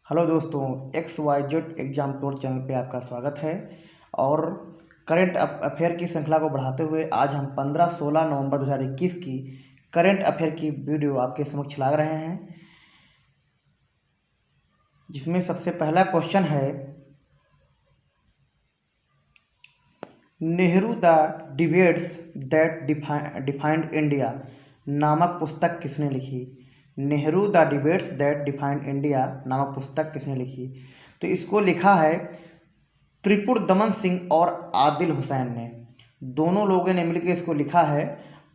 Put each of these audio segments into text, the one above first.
Hello दोस्तों, X Y Z exam code channel पे आपका स्वागत है। और करंट अफेयर की श्रृंखला को बढ़ाते हुए आज हम 15-16 नवंबर 2021 की करंट अफेयर की वीडियो आपके समक्ष ला रहे हैं, जिसमें सबसे पहला क्वेश्चन है, Nehru the debates that defined India नामक पुस्तक किसने लिखी। Nehru the debates that defined India नामक पुस्तक किसने लिखी। तो इसको लिखा है त्रिपुरदमन सिंह और आदिल हुसैन ने। दोनों लोगों ने मिलकर इसको लिखा है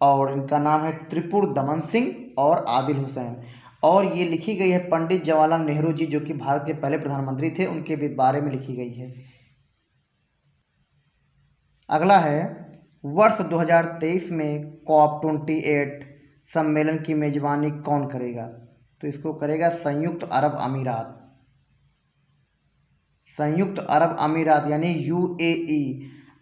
और इनका नाम है त्रिपुरदमन सिंह और आदिल हुसैन। और ये लिखी गई है पंडित जवाहरलाल नेहरू जी, जो कि भारत के पहले प्रधानमंत्री थे, उनके भी बारे में लिखी गई है। अगला है, वर्ष 2023 में COP 28 सम्मेलन की मेजबानी कौन करेगा। तो इसको करेगा संयुक्त अरब अमीरात। संयुक्त अरब अमीरात यानी UAE।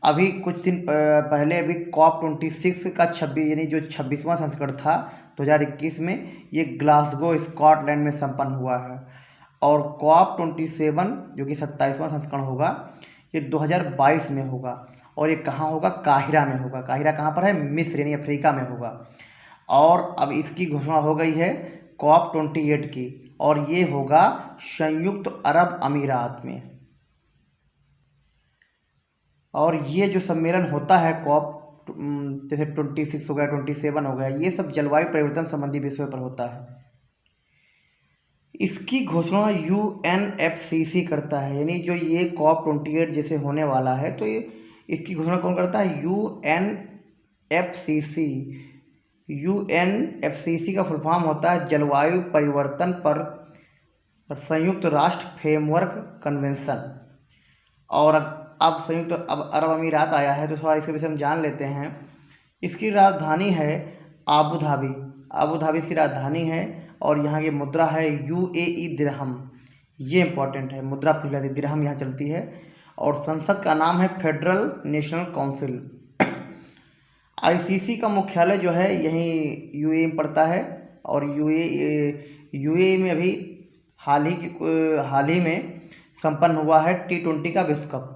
अभी कुछ दिन पहले अभी COP 26 का 26 यानी जो 26वां संस्करण था 2021 में, ये ग्लासगो स्कॉटलैंड में संपन्न हुआ है। और COP 27 जो कि 27वां संस्करण होगा, ये 2022 में होगा। और ये कहाँ होगा? काहिरा में होगा। काहिरा कहाँ पर है? मिस्र यानी अफ्रीका में होगा। और अब इसकी घोषणा हो गई है COP 28 की, और ये होगा संयुक्त अरब अमीरात में। और ये जो सम्मेलन होता है COP जैसे 26 हो गया, 27 हो गया, ये सब जलवायु परिवर्तन संबंधी विषयों पर होता है। इसकी घोषणा UNFCCC करता है, यानी जो ये COP 28 जैसे होने वाला है, तो ये इसकी घोषणा कौन करता है? UNFCCC। UNFCCC का फुल फॉर्म होता है जलवायु परिवर्तन पर संयुक्त राष्ट्र फ्रेमवर्क कन्वेंशन। और अब संयुक्त अरब अमीरात आया है, तो थोड़ा इसके विषय में जान लेते हैं। इसकी राजधानी है आबू धाबी। आबू धाबी इसकी राजधानी है, और यहाँ की मुद्रा है UAE दिरहम। ये इंपॉर्टेंट है, मुद्रा पूछ जाती है, दिरहम यहाँ चलती है। और संसद का नाम है फेडरल नेशनल काउंसिल। ICC का मुख्यालय जो है यहीं UAE में पड़ता है। और UAE में अभी हाल ही में संपन्न हुआ है T20 का विश्व कप।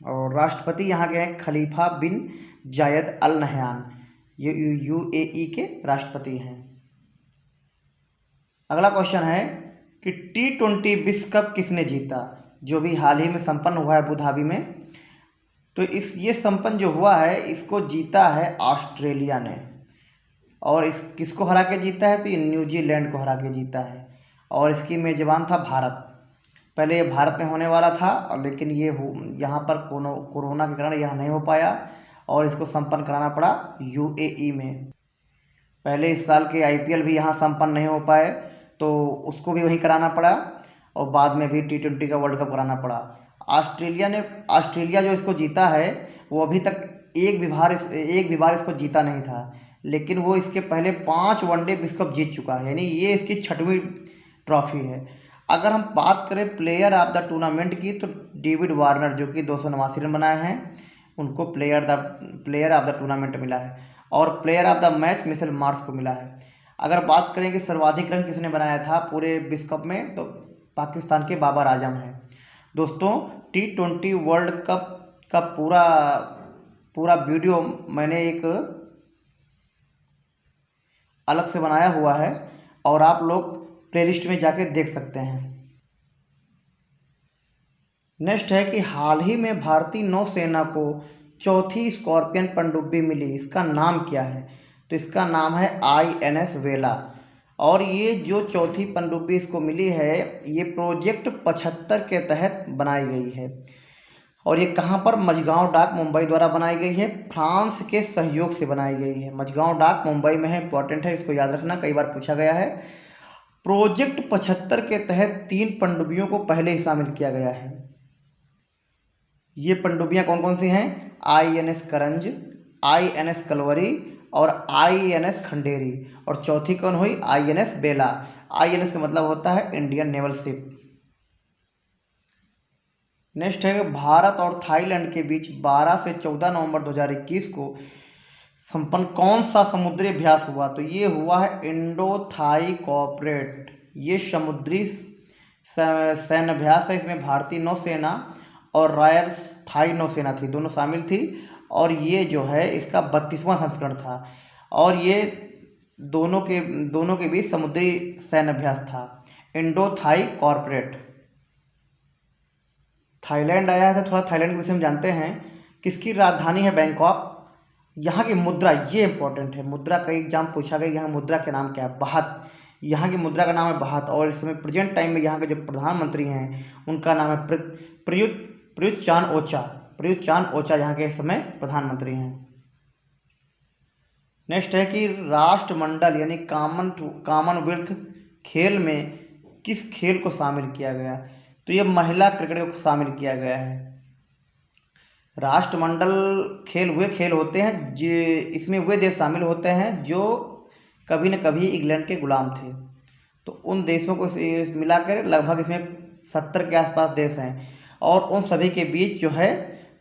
और राष्ट्रपति यहाँ के हैं खलीफा बिन जायद अल नहयान। ये UAE के राष्ट्रपति हैं। अगला क्वेश्चन है कि T20 विश्व कप किसने जीता, जो भी हाल ही में संपन्न हुआ है अबू धाबी में। तो ये संपन्न जो हुआ है, इसको जीता है ऑस्ट्रेलिया ने। और इस किसको हरा के जीता है? तो ये न्यूजीलैंड को हरा के जीता है। और इसकी मेजबान था भारत। पहले ये भारत में होने वाला था, और लेकिन ये यहाँ पर कोरोना के कारण यहाँ नहीं हो पाया, और इसको संपन्न कराना पड़ा UAE में। पहले इस साल के IPL भी यहाँ संपन्न नहीं हो पाए, तो उसको भी वहीं कराना पड़ा। और बाद में भी T20 का वर्ल्ड कप कराना पड़ा। ऑस्ट्रेलिया जो इसको जीता है, वो अभी तक एक भी बार इसको जीता नहीं था, लेकिन वो इसके पहले 5 वनडे विश्व कप जीत चुका है, यानी ये इसकी 6वीं ट्रॉफी है। अगर हम बात करें प्लेयर ऑफ द टूर्नामेंट की, तो डेविड वार्नर जो कि 289 रन बनाए हैं, उनको प्लेयर ऑफ द टूर्नामेंट मिला है। और player of the match Mitchell Marsh को मिला है। अगर बात करें कि सर्वाधिक रन किसने बनाया था पूरे विश्व कप में, तो पाकिस्तान के बाबर आजम हैं। दोस्तों, T20 वर्ल्ड कप का पूरा वीडियो मैंने एक अलग से बनाया हुआ है, और आप लोग प्लेलिस्ट में जाके देख सकते हैं। नेक्स्ट है कि हाल ही में भारतीय नौसेना को चौथी स्कॉर्पियन पनडुब्बी मिली, इसका नाम क्या है? तो इसका नाम है INS वेला। और ये जो चौथी पनडुब्बी इसको मिली है, ये प्रोजेक्ट 75 के तहत बनाई गई है। और ये कहाँ पर? मझगांव डाक मुंबई द्वारा बनाई गई है, फ्रांस के सहयोग से बनाई गई है। मझगांव डाक मुंबई में है, इंपॉर्टेंट है, इसको याद रखना, कई बार पूछा गया है। प्रोजेक्ट 75 के तहत 3 पनडुब्बियों को पहले ही शामिल किया गया है। ये पनडुब्बियाँ कौन कौन सी हैं? INS करंज, INS कलवरी और INS खंडेरी। और चौथी कौन हुई? INS बेला। INS का मतलब होता है इंडियन नेवल शिप। नेक्स्ट है, भारत और थाईलैंड के बीच 12 से 14 नवंबर 2021 को संपन्न कौन सा समुद्री अभ्यास हुआ? तो ये हुआ है इंडो थाई कोऑपरेट। ये समुद्री सैन्य अभ्यास है। इसमें भारतीय नौसेना और रॉयल थाई नौसेना थी, दोनों शामिल थी। और ये जो है इसका 32वां संस्करण था। और ये दोनों के बीच समुद्री सैन्य अभ्यास था। Indo Thai corporate. थाईलैंड आया है, तो थोड़ा थाईलैंड के विषय में जानते हैं। किसकी राजधानी है? बैंकॉक। यहाँ की मुद्रा, ये इंपॉर्टेंट है, मुद्रा कई एग्जाम पूछा गया। यहाँ मुद्रा का नाम क्या है? बाहत। यहाँ की मुद्रा का नाम है बाहत। और इस समय प्रेजेंट टाइम में यहाँ के जो प्रधानमंत्री हैं उनका नाम है Prayut Prayut Chan Ocha. Prayut Chan Ocha यहाँ के इस समय प्रधानमंत्री हैं। नेक्स्ट है कि राष्ट्रमंडल यानी कॉमनवेल्थ खेल में किस खेल को शामिल किया गया? तो ये महिला क्रिकेट को शामिल किया गया है। राष्ट्रमंडल खेल वे खेल होते हैं जो इसमें वे देश शामिल होते हैं जो कभी न कभी इंग्लैंड के गुलाम थे। तो उन देशों को मिलाकर लगभग इसमें 70 के आसपास देश हैं। और उन सभी के बीच जो है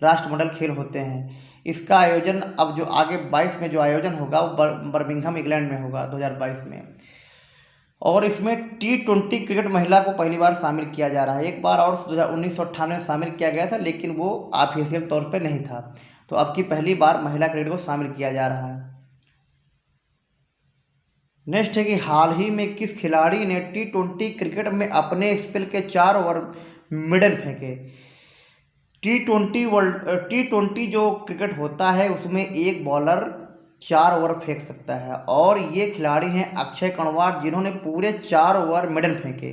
राष्ट्रमंडल खेल होते हैं। इसका आयोजन अब जो आगे 22 में जो आयोजन होगा वो बर्मिंघम इंग्लैंड में होगा 2022 में। और इसमें T20 क्रिकेट महिला को पहली बार शामिल किया जा रहा है। एक बार और 1998 में शामिल किया गया था, लेकिन वो ऑफिशियल तौर पे नहीं था। तो अब की पहली बार महिला क्रिकेट को शामिल किया जा रहा है। नेक्स्ट है कि हाल ही में किस खिलाड़ी ने T20 क्रिकेट में अपने स्पेल के 4 ओवर मिडल फेंके? T20 जो क्रिकेट होता है उसमें एक बॉलर 4 ओवर फेंक सकता है। और ये खिलाड़ी हैं अक्षय कणवार, जिन्होंने पूरे 4 ओवर मिडल फेंके।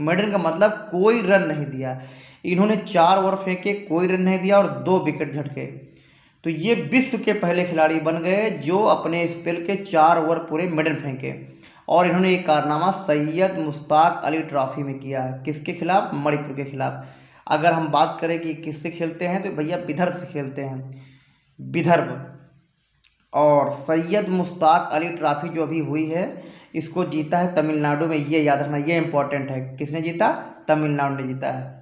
मिडल का मतलब कोई रन नहीं दिया। इन्होंने 4 ओवर फेंके, कोई रन नहीं दिया और 2 विकेट झटके। तो ये विश्व के पहले खिलाड़ी बन गए जो अपने स्पेल के 4 ओवर पूरे मिडल फेंके। और इन्होंने ये कारनामा सैयद मुश्ताक अली ट्रॉफी में किया है। किसके खिलाफ? मणिपुर के खिलाफ। अगर हम बात करें कि किससे खेलते हैं तो भैया विदर्भ से खेलते हैं, विदर्भ। और सैयद मुश्ताक अली ट्रॉफी जो अभी हुई है इसको जीता है तमिलनाडु में। ये याद रखना, ये इंपॉर्टेंट है। किसने जीता? तमिलनाडु ने जीता है।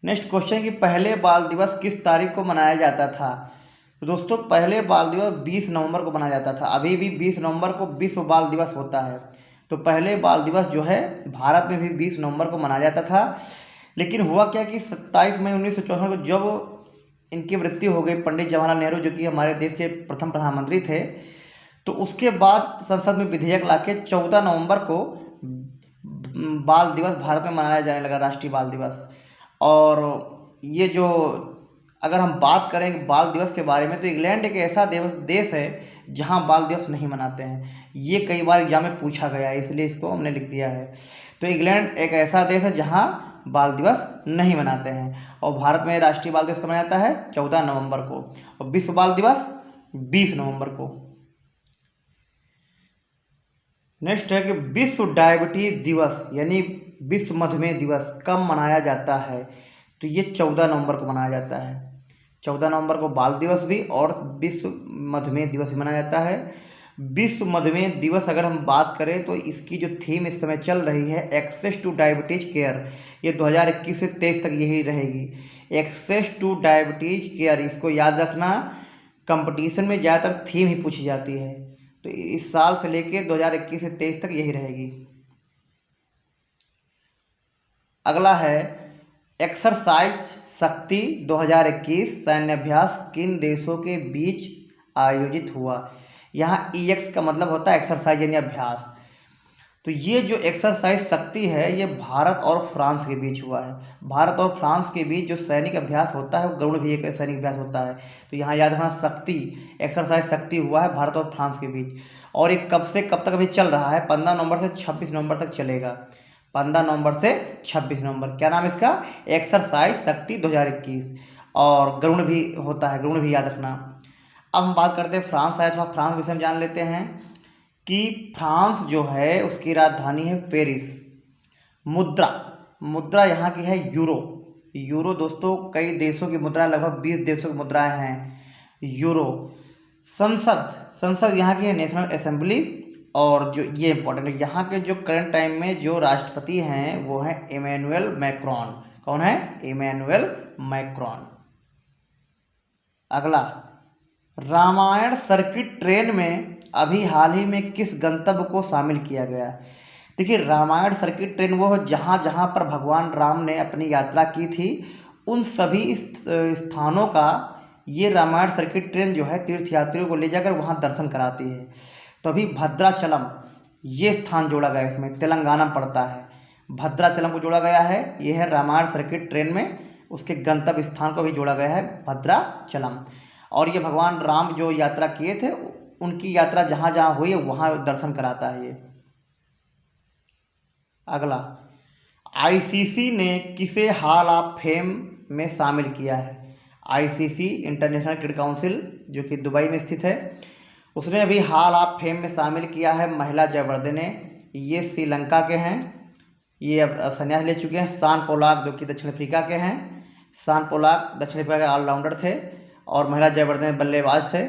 नेक्स्ट क्वेश्चन कि पहले बाल दिवस किस तारीख को मनाया जाता था? तो दोस्तों पहले बाल दिवस 20 नवंबर को मनाया जाता था। अभी भी 20 नवंबर को विश्व बाल दिवस होता है। तो पहले बाल दिवस जो है भारत में भी 20 नवंबर को मनाया जाता था। लेकिन हुआ क्या कि 27 मई 1964 को जब इनकी मृत्यु हो गई, पंडित जवाहरलाल नेहरू जो कि हमारे देश के प्रथम प्रधानमंत्री थे, तो उसके बाद संसद में विधेयक लाके 14 नवंबर को बाल दिवस भारत में मनाया जाने लगा, राष्ट्रीय बाल दिवस। और ये जो अगर हम बात करें बाल दिवस के बारे में तो इंग्लैंड एक ऐसा देश है जहां बाल दिवस नहीं मनाते हैं। ये कई बार एग्जाम में पूछा गया है, इसलिए इसको हमने लिख दिया है। तो इंग्लैंड एक ऐसा देश है जहां बाल दिवस नहीं मनाते हैं। और भारत में राष्ट्रीय बाल दिवस कब मनाया जाता है? 14 नवंबर को। और विश्व बाल दिवस 20 नवंबर को। नेक्स्ट है कि विश्व डायबिटीज दिवस यानी विश्व मधुमेह दिवस कब मनाया जाता है? तो ये 14 नवंबर को मनाया जाता है। 14 नवंबर को बाल दिवस भी और विश्व मधुमेह दिवस भी मनाया जाता है। विश्व मधुमेह दिवस अगर हम बात करें तो इसकी जो थीम इस समय चल रही है एक्सेस टू डायबिटीज केयर, ये 2021 से 23 तक यही रहेगी। एक्सेस टू डायबिटीज केयर, इसको याद रखना। कंपटीशन में ज़्यादातर थीम ही पूछी जाती है। तो इस साल से लेके 2021 से 23 तक यही रहेगी। अगला है एक्सरसाइज शक्ति 2021 सैन्य अभ्यास किन देशों के बीच आयोजित हुआ? यहाँ EX का मतलब होता है एक्सरसाइज यानी अभ्यास। तो ये जो एक्सरसाइज शक्ति है ये भारत और फ्रांस के बीच हुआ है। भारत और फ्रांस के बीच जो सैनिक अभ्यास होता है वो गरुड़ भी एक सैनिक अभ्यास होता है। तो यहाँ याद रखना शक्ति, एक्सरसाइज शक्ति हुआ है भारत और फ्रांस के बीच। और ये कब से कब तक अभी चल रहा है? 15 नवंबर से 26 नवंबर तक चलेगा। 15 नवंबर से 26 नवंबर। क्या नाम है इसका? एक्सरसाइज शक्ति 2021। और गरुड़ भी होता है, गरुड़ भी याद रखना। अब हम बात करते हैं फ्रांस आया, थोड़ा फ्रांस विषय में जान लेते हैं कि फ्रांस जो है उसकी राजधानी है पेरिस। मुद्रा यहाँ की है यूरो। यूरो दोस्तों कई देशों की मुद्रा, लगभग 20 देशों की मुद्राएं हैं यूरो। संसद यहाँ की है नेशनल असेंबली। और जो ये इंपॉर्टेंट है, यहाँ के जो करंट टाइम में जो राष्ट्रपति हैं वो हैं इमैनुअल मैक्रोन। कौन है? Emmanuel Macron. अगला, रामायण सर्किट ट्रेन में अभी हाल ही में किस गंतव्य को शामिल किया गया? देखिए, रामायण सर्किट ट्रेन वो जहाँ जहाँ पर भगवान राम ने अपनी यात्रा की थी उन सभी स्थानों का ये रामायण सर्किट ट्रेन जो है तीर्थयात्रियों को ले जाकर वहाँ दर्शन कराती है। तो अभी भद्राचलम ये स्थान जोड़ा गया है, इसमें तेलंगाना पड़ता है। भद्राचलम को जोड़ा गया है, ये है रामायण सर्किट ट्रेन में, उसके गंतव्य स्थान को भी जोड़ा गया है भद्राचलम। और ये भगवान राम जो यात्रा किए थे उनकी यात्रा जहाँ जहाँ हुई है वहाँ दर्शन कराता है ये। अगला, आईसीसी ने किसे हॉल ऑफ फेम में शामिल किया है? आईसीसी इंटरनेशनल क्रिकेट काउंसिल जो कि दुबई में स्थित है, उसने अभी हॉल ऑफ फेम में शामिल किया है महिला जयवर्धने। ये श्रीलंका के हैं, ये अब संन्यास ले चुके हैं। शान पोलाक जो कि दक्षिण अफ्रीका के हैं। शान पोलाक दक्षिण अफ्रीका के ऑलराउंडर थे और महिला जयवर्धने बल्लेबाज थे।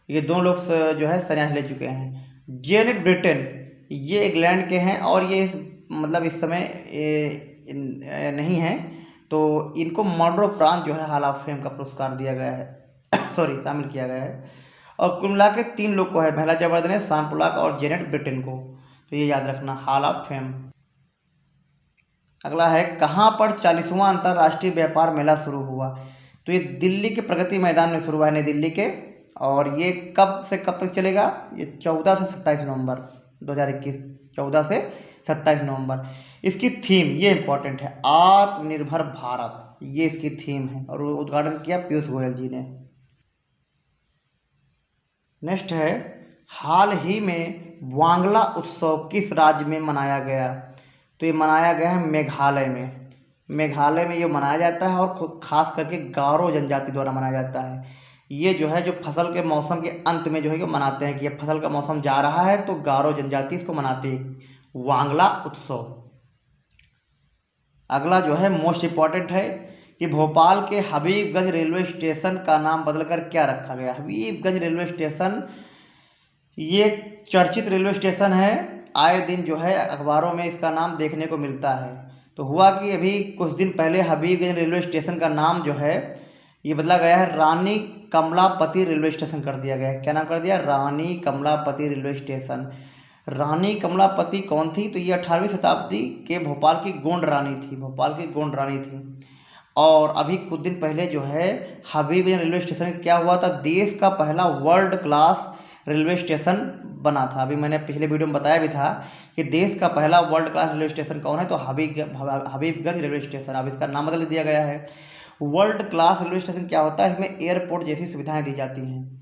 ये दोनों लोग जो है संन्यास ले चुके हैं। जेनेट ब्रिटेन ये इंग्लैंड के हैं और ये मतलब इस समय नहीं है, तो इनको मॉनरो प्रांत जो है हॉल ऑफ फेम का पुरस्कार दिया गया है सॉरी शामिल किया गया है। और कुल मिला के 3 लोग को है, महिला जयवर्धने, शान पोलाक और जेनेट ब्रिटेन को, तो ये याद रखना हॉल ऑफ फेम। अगला है, कहाँ पर 40वां अंतर्राष्ट्रीय व्यापार मेला शुरू हुआ? तो ये दिल्ली के प्रगति मैदान में शुरू हुआ है, नई दिल्ली के। और ये कब से कब तक चलेगा? ये 14 से 27 नवंबर 2021, 14 से 27 नवंबर। इसकी थीम ये इम्पोर्टेंट है, आत्मनिर्भर भारत, ये इसकी थीम है और उद्घाटन किया पीयूष गोयल जी ने। नेक्स्ट है, हाल ही में वांगला उत्सव किस राज्य में मनाया गया? तो ये मनाया गया है मेघालय में। मेघालय में ये मनाया जाता है और खास करके गारो जनजाति द्वारा मनाया जाता है। ये जो है जो फसल के मौसम के अंत में जो है कि मनाते हैं कि ये फसल का मौसम जा रहा है तो गारो जनजाति इसको मनाती है, वांगला उत्सव। अगला जो है मोस्ट इम्पॉर्टेंट है कि भोपाल के हबीबगंज रेलवे स्टेशन का नाम बदलकर क्या रखा गया? हबीबगंज रेलवे स्टेशन ये चर्चित रेलवे स्टेशन है, आए दिन जो है अखबारों में इसका नाम देखने को मिलता है। तो हुआ कि अभी कुछ दिन पहले हबीबगंज रेलवे स्टेशन का नाम जो है ये बदला गया है, रानी कमलापति रेलवे स्टेशन कर दिया गया है। क्या नाम कर दिया? रानी कमलापति रेलवे स्टेशन। रानी कमलापति कौन थी? तो ये 18वीं शताब्दी के भोपाल की गोंड रानी थी, भोपाल की गोंड रानी थी। और अभी कुछ दिन पहले जो है हबीबगंज रेलवे स्टेशन क्या हुआ था? देश का पहला वर्ल्ड क्लास रेलवे स्टेशन बना था। अभी मैंने पिछले वीडियो में बताया भी था कि देश का पहला वर्ल्ड क्लास रेलवे स्टेशन कौन है? तो हबीबगंज रेलवे स्टेशन। अब इसका नाम बदल दिया गया है। वर्ल्ड क्लास रेलवे स्टेशन क्या होता है? इसमें एयरपोर्ट जैसी सुविधाएं दी जाती हैं।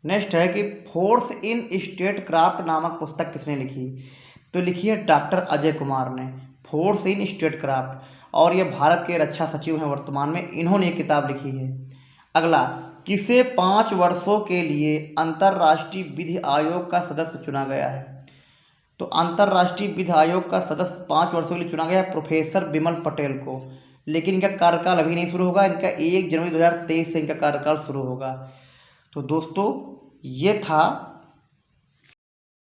नेक्स्ट है कि फोर्स इन स्टेट क्राफ्ट नामक पुस्तक किसने लिखी? तो लिखी है डॉक्टर अजय कुमार ने, फोर्स इन स्टेट क्राफ्ट। और ये भारत के रक्षा सचिव हैं वर्तमान में, इन्होंने ये किताब लिखी है। अगला, किसे 5 वर्षों के लिए अंतर्राष्ट्रीय विधि आयोग का सदस्य चुना गया है? तो अंतर्राष्ट्रीय विधि आयोग का सदस्य 5 वर्षों के लिए चुना गया है प्रोफेसर बिमल पटेल को। लेकिन इनका कार्यकाल अभी नहीं शुरू होगा, इनका 1 जनवरी 2023 से इनका कार्यकाल शुरू होगा। तो दोस्तों ये था